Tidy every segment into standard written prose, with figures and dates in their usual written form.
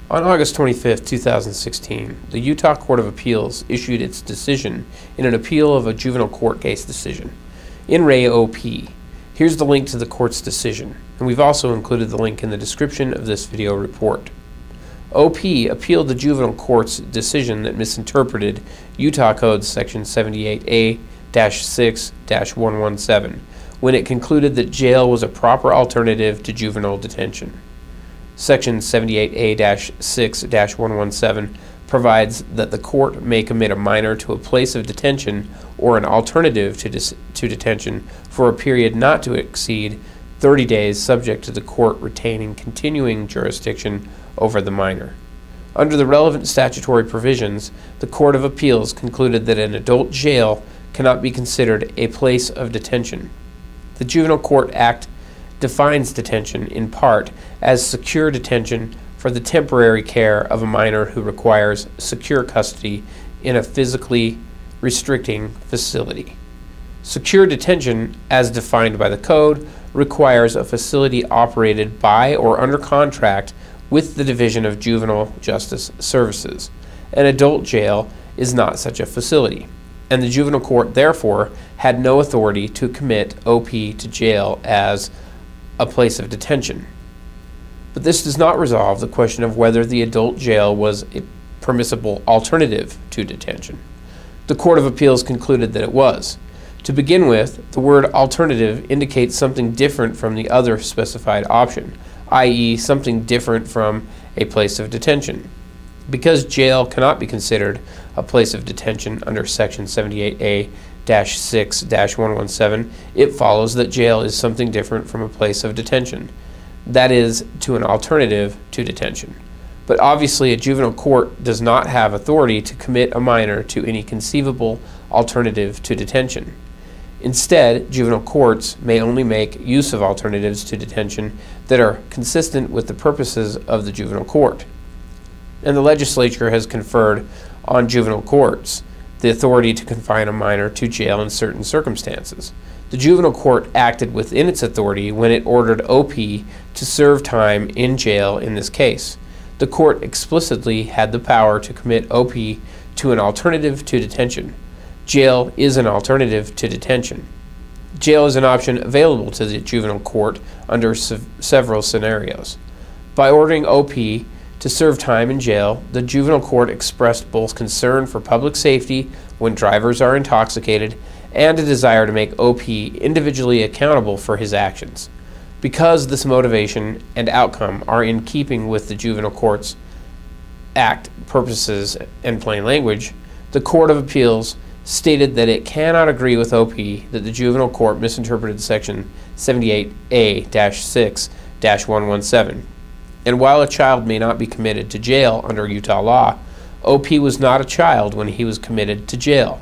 On August 25, 2016, the Utah Court of Appeals issued its decision in an appeal of a juvenile court case decision. In Re OP. Here's the link to the court's decision, and we've also included the link in the description of this video report. OP appealed the juvenile court's decision that misinterpreted Utah Code section 78A-6-117 when it concluded that jail was a proper alternative to juvenile detention. Section 78A-6-117 provides that the court may commit a minor to a place of detention or an alternative to detention for a period not to exceed 30 days, subject to the court retaining continuing jurisdiction over the minor. Under the relevant statutory provisions, the Court of Appeals concluded that an adult jail cannot be considered a place of detention. The Juvenile Court Act defines detention in part as secure detention for the temporary care of a minor who requires secure custody in a physically restricting facility. Secure detention, as defined by the Code, requires a facility operated by or under contract with the Division of Juvenile Justice Services. An adult jail is not such a facility, and the juvenile court therefore had no authority to commit OP to jail as a place of detention. But this does not resolve the question of whether the adult jail was a permissible alternative to detention. The Court of Appeals concluded that it was. To begin with, the word alternative indicates something different from the other specified option, i.e., something different from a place of detention. Because jail cannot be considered a place of detention under Section 78A-6-117, it follows that jail is something different from a place of detention, that is, to an alternative to detention. But obviously a juvenile court does not have authority to commit a minor to any conceivable alternative to detention. Instead, juvenile courts may only make use of alternatives to detention that are consistent with the purposes of the juvenile court. And the legislature has conferred on juvenile courts the authority to confine a minor to jail in certain circumstances. The juvenile court acted within its authority when it ordered OP to serve time in jail in this case. The court explicitly had the power to commit OP to an alternative to detention. Jail is an alternative to detention. Jail is an option available to the juvenile court under several scenarios. By ordering OP to serve time in jail, the juvenile court expressed both concern for public safety when drivers are intoxicated and a desire to make OP individually accountable for his actions. Because this motivation and outcome are in keeping with the Juvenile Courts Act purposes and plain language, the Court of Appeals stated that it cannot agree with OP that the juvenile court misinterpreted Section 78A-6-117. And while a child may not be committed to jail under Utah law, OP was not a child when he was committed to jail.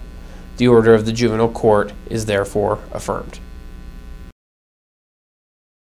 The order of the juvenile court is therefore affirmed.